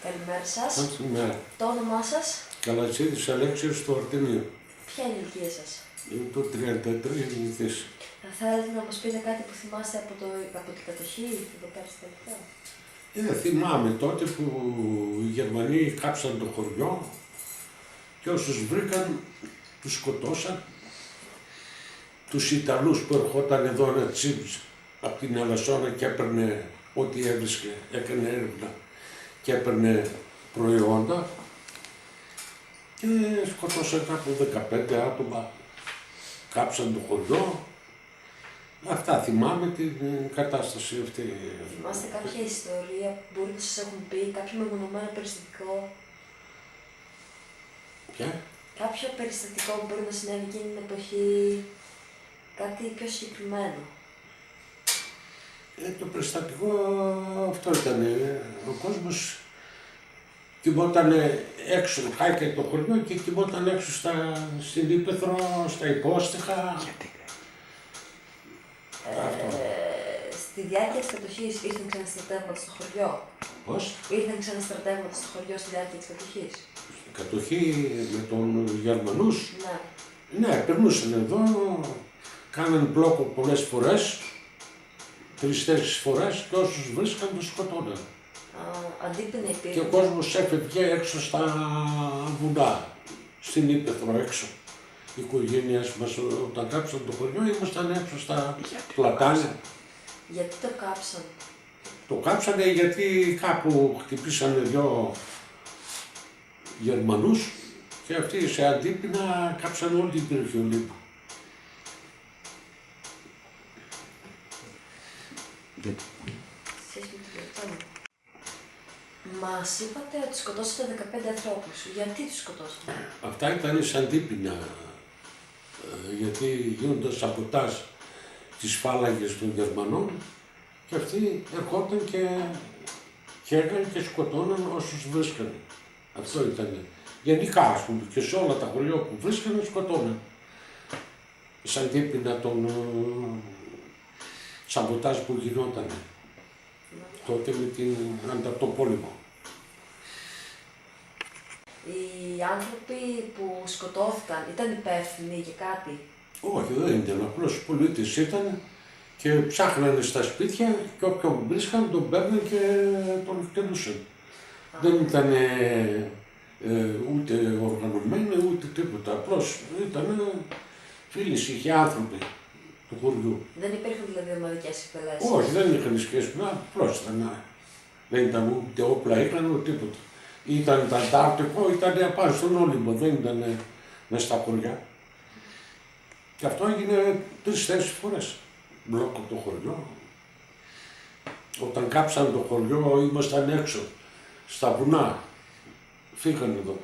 Καλημέρα σας. Καλημέρα. Το όνομά σας? Καλατσίδης Αλέξιος στο Αρτεμείο. Ποια είναι η ηλικία σας? Είναι το 33 γεννηθής. Θα θέλετε να μας πείτε κάτι που θυμάστε από την κατοχή, εδώ πέρα στα τελευταία? Θυμάμαι τότε που οι Γερμανοί κάψαν το χωριό και όσους βρήκαν τους σκοτώσαν. Τους Ιταλούς που ερχόταν εδώ ένα τσίπς από την Αλασσόνα και έπαιρνε ό,τι έβρισκε, έκανε έρευνα και έπαιρνε προϊόντα και σκοτώσαν κάπου 15 άτομα, κάψαν το χωριό. Αυτά θυμάμαι την κατάσταση αυτή. Θυμάστε κάποια ιστορία που μπορεί να σας έχουν πει, κάποιο μεμονωμένο περιστατικό? Ποια? Κάποιο περιστατικό που μπορεί να συνέβη εκείνη την εποχή, κάτι πιο συγκεκριμένο? Το περιστατικό αυτό ήταν. Ο κόσμος κοιμόταν έξω, χάηκε το χωριό και κοιμόταν έξω στην Ήπεθρο, στα υπόστιχα. Στη διάρκεια της κατοχής ήρθαν ξαναστρατεύματα στο χωριό? Πώς? Ήρθαν ξαναστρατεύματα στο χωριό στη διάρκεια της κατοχής? Η κατοχή με τον Γερμανούς. Ναι. Ναι, περνούσαν εδώ, κάναν μπλόκο πολλές φορές, 3-4 φορές και όσους βρίσκαν τους σκοτώναν. Αντίπεινα υπήρχε? Και ο κόσμος έφευγε έξω στα βουνά, στην Ήπεθρο έξω. Οι οικογένειες μας όταν κάψαν το χωριό ήμασταν έξω στα πλατάνια. Γιατί το κάψαν? Το κάψανε γιατί κάπου χτυπήσανε δυο Γερμανούς και αυτοί σε αντίπεινα κάψαν όλη την περιοχή Ολύμπου. Μας είπατε ότι σκοτώσατε 15 ανθρώπους. Γιατί τους σκοτώσατε? Αυτά ήταν σε αντίπεινα, γιατί γίνονταν σαμποτάζ τις φάλαγγες των Γερμανών και αυτοί ερχόταν και έγαν και σκοτώναν όσους βρίσκανε. Αυτό ήταν. Γενικά, ας πούμε, και σε όλα τα χωριά που βρίσκανε σκοτώναν. Σαν αντίπεινα των σαμποτάζ που γινόταν τότε με την ανταρτοπόλεμο. Οι άνθρωποι που σκοτώθηκαν ήταν υπεύθυνοι για κάτι? Όχι, δεν ήταν. Απλώς πολίτες ήταν και ψάχνανε στα σπίτια και όποιον βρίσκαν τον παίρναν και τον εκτελούσαν. Δεν ήταν ούτε οργανωμένοι ούτε τίποτα. Απλώς ήταν φίλοι, είχε άνθρωποι του χωριού. Δεν υπήρχαν δηλαδή ομαδικές εκτελέσεις? Όχι, δεν είχαν σχέση με απλώς ήταν. Δεν ήταν ούτε όπλα, είχαν ούτε τίποτα. Ήταν τα Αντάρτικο, ήταν απάνω στον Όλυμπο, δεν ήταν μες στα χωριά. Και αυτό έγινε 3-4 φορές. Μπλόκο το χωριό. Όταν κάψαν το χωριό ήμασταν έξω, στα βουνά. Φύγανε εδώ.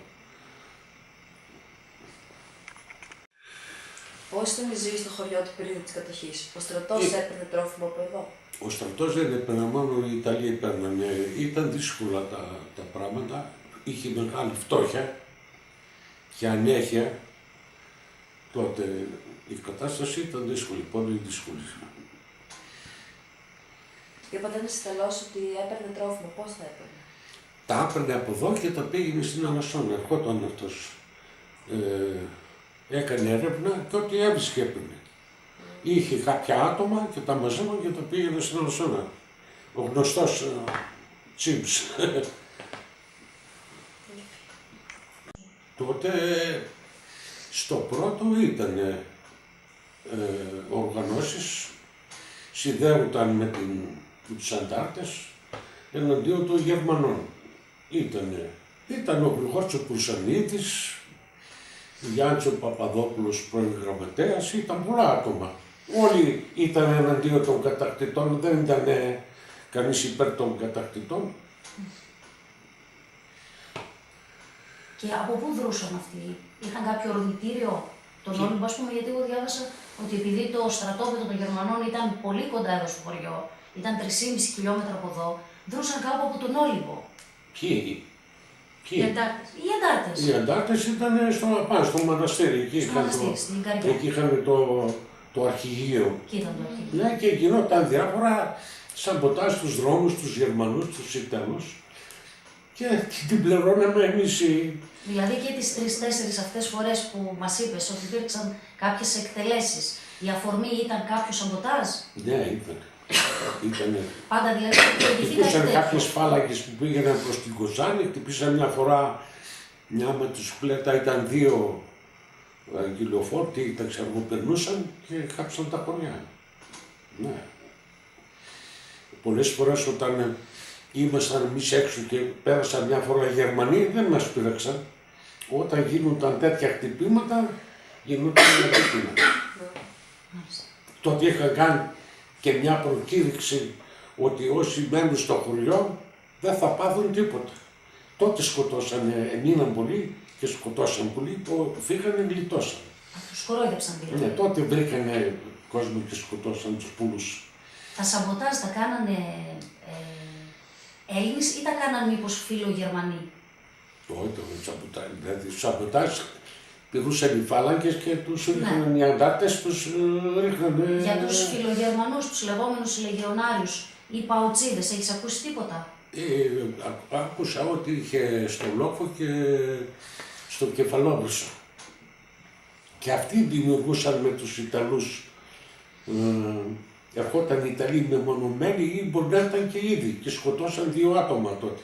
Πώς ήταν η ζωή στο χωριό την περίοδο της κατοχής? Ο στρατός έπαιρνε τρόφιμο από εδώ? Ο στρατός δεν έπαιρνε, μόνο οι Ιταλοί έπαιρναν. Ήταν δύσκολα τα πράγματα. Είχε μεγάλη φτώχεια και ανέχεια. Τότε η κατάσταση ήταν δύσκολη, πολύ δύσκολη. Είπατε ένας Ιταλός ότι έπαιρνε τρόφιμο. Πώς θα έπαιρνε? Τα έπαιρνε από εδώ και τα πήγαινε στην Αλασσόνα. Ερχόταν αυτός. Έκανε έρευνα και ό,τι έβρισκε έπαιρνε. Είχε κάποια άτομα και τα μαζεύαν και τα πήγαινε στην Αλασσόνα. Ο γνωστός Τσίμπς. Τότε στο πρώτο ήταν οργανώσεις, συνδέονταν με τους αντάρτες εναντίον των Γερμανών. Ήταν ο Γρηγόρης ο Πουρσανίδης, ο Γιάννης ο Παπαδόπουλος πρώην γραμματέας, ήταν πολλά άτομα. Όλοι ήταν εναντίον των κατακτητών, δεν ήταν κανείς υπέρ των κατακτητών. Και από πού δρούσαν αυτοί? Είχαν κάποιο ορμητήριο τον Όλυμπο, ας πούμε, γιατί εγώ διάβασα ότι επειδή το στρατόπεδο των Γερμανών ήταν πολύ κοντά εδώ στο χωριό, ήταν 3,5 χιλιόμετρα από εδώ, δρούσαν κάπου από τον Όλυμπο. Ποιοι? Οι αντάρτες. Οι αντάρτες ήταν πάνω στο μοναστήρι, εκεί είχαν το αρχηγείο. Εκεί ήταν το αρχηγείο. Ναι, και γινόταν διάφορα σαμποτάζ στους δρόμους, τους Γερμανούς, τους Ιταλούς. και την πληρώναμε εμείς. Δηλαδή και τις 3-4 αυτές φορές που μας είπες ότι υπήρξαν κάποιες εκτελέσεις, η αφορμή ήταν κάποιο σαμποτάζ. Ναι, ήτανε. Πάντα δηλαδή Χτυπούσαν κάποιες φάλαγγες που πήγαιναν προς την Κοζάνη, χτυπήσαν μια φορά μια με τους πλέτα, ήταν 2 γυλοφόρτοι, τα ξεργοπερνούσαν και κάψαν τα χωριά. Ναι. Πολλές φορές όταν ήμασταν εμείς έξω και πέρασαν μια φορά οι Γερμανοί, δεν μας πήραξαν. Όταν γίνονταν τέτοια χτυπήματα, γινόταν ένα χτύπημα. Τότε είχα κάνει και μια προκήρυξη ότι όσοι μένουν στο χωριό δεν θα πάθουν τίποτα. Τότε σκοτώσανε, μείναν πολλοί και σκοτώσαν πολλοί που φύγανε, γλιτώσαν. Τους κορόιδεψαν δηλαδή. Ναι, τότε βρήκανε κόσμο και σκοτώσαν τους πολλούς. Τα σαμποτάζ τα κάνανε Έλληνες ή τα κάνανε μήπως φίλο-Γερμανοί? Όχι, το σαμποτάζ. Δηλαδή, τους σαμποτάζ πηρούσαν οι φάλαγγες και τους ρίχναν οι αντάρτες, τους ρίχνανε. Για τους φιλογερμανούς, τους λεγόμενους λεγεωνάριους ή παοτσίδες, έχεις ακούσει τίποτα? Άκουσα ότι είχε στο Λόφο και στο Κεφαλόβρυσο. Και αυτοί δημιουργούσαν με τους Ιταλούς. Ερχόταν οι Ιταλοί μεμονωμένοι ή μπορεί να ήταν και ήδη και σκοτώσαν 2 άτομα τότε.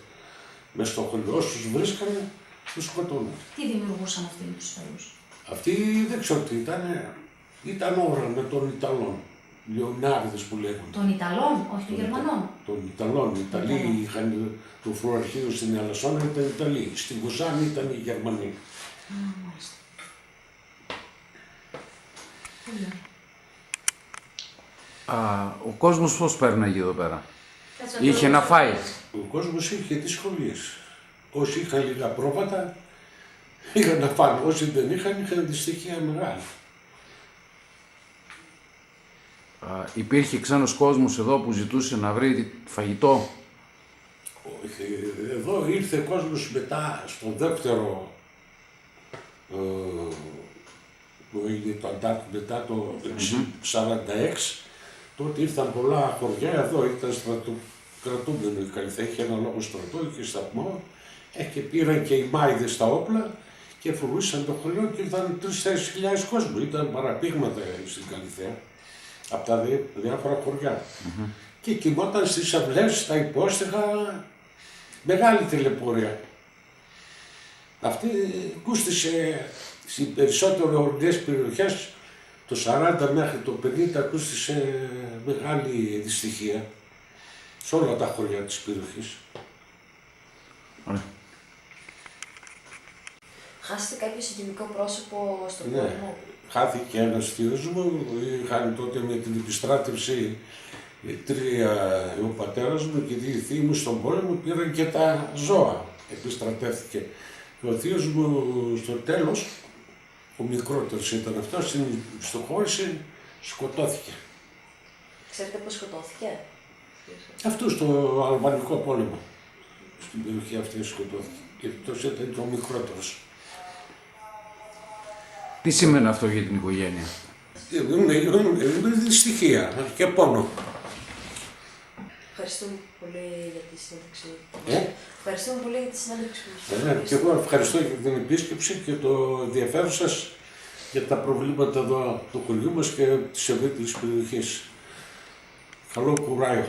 Μες στο χωριό, όσους βρίσκανε, τους σκοτώναν. Τι δημιουργούσαν αυτοί με τους Ιταλούς? Αυτοί δεν ξέρω τι ήταν ώρα με των Ιταλών. Λεωνάρδες που λέγονται. Των Ιταλών, όχι των Γερμανών. Των Ιταλών. Οι Ιταλοί είχαν το φρουαρχείο στην Αλασσόνα, ήταν Ιταλοί. Στην Κοζάνη ήταν οι Γερμανοί. Μάλιστα. Ο κόσμος πώς πέρναγε εδώ πέρα? Είχε να φάει? Ο κόσμος είχε δυσκολίες. Όσοι είχαν λίγα πρόβατα, είχαν να φάνε. Όσοι δεν είχαν δυστυχία μεγάλη. Υπήρχε ξένος κόσμος εδώ που ζητούσε να βρει φαγητό? Όχι, εδώ ήρθε κόσμος μετά, στο δεύτερο, που έγινε το αντάρτη μετά το 1946, τότε ήρθαν πολλά χωριά, εδώ ήταν κρατούμενο η Καλυθέα, είχε ένα λόγο στρατό, είχε σταθμό, και πήραν και οι Μάιδες τα όπλα και φρουρούσαν το χωριό και ήρθαν 3-4 χιλιάδες κόσμο, ήταν παραπήγματα στην Καλυθέα, από τα διάφορα χωριά. Και κοιμόταν στις αυλές, στα υπόστεγα, μεγάλη τηλεπορία. Αυτή ακούστησε στις περισσότερο ορεινές περιοχές, το 40 μέχρι το 50 ακούστησε μεγάλη δυστυχία σε όλα τα χωριά της περιοχής. Ωραία. Χάσετε κάποιο συγκεκριμένο πρόσωπο στον Ναι. πόλεμο? Χάθηκε ένας θείος μου, είχαν τότε με την επιστράτευση 3 ο πατέρας μου και 2 θείοι μου στον πόλεμο, πήραν και τα ζώα, επιστρατεύτηκε. Και ο θείος μου στο τέλος, ο μικρότερος ήταν αυτός, στο χώρισε, σκοτώθηκε. Ξέρετε πώς σκοτώθηκε? Αυτό στο Αλβανικό πόλεμο, στην περιοχή αυτή σκοτώθηκε. Και αυτός ήταν και ο μικρότερος. Τι σημαίνει αυτό για την οικογένεια? Είναι δυστυχία και πόνο. Ευχαριστούμε πολύ για τη συνέντευξη. Ευχαριστούμε πολύ για τη συνέντευξη που Και εγώ ευχαριστώ για την επίσκεψη και το ενδιαφέρον σας για τα προβλήματα εδώ του χωριού μας και της ευρύτερης περιοχής. Καλό κουράγιο.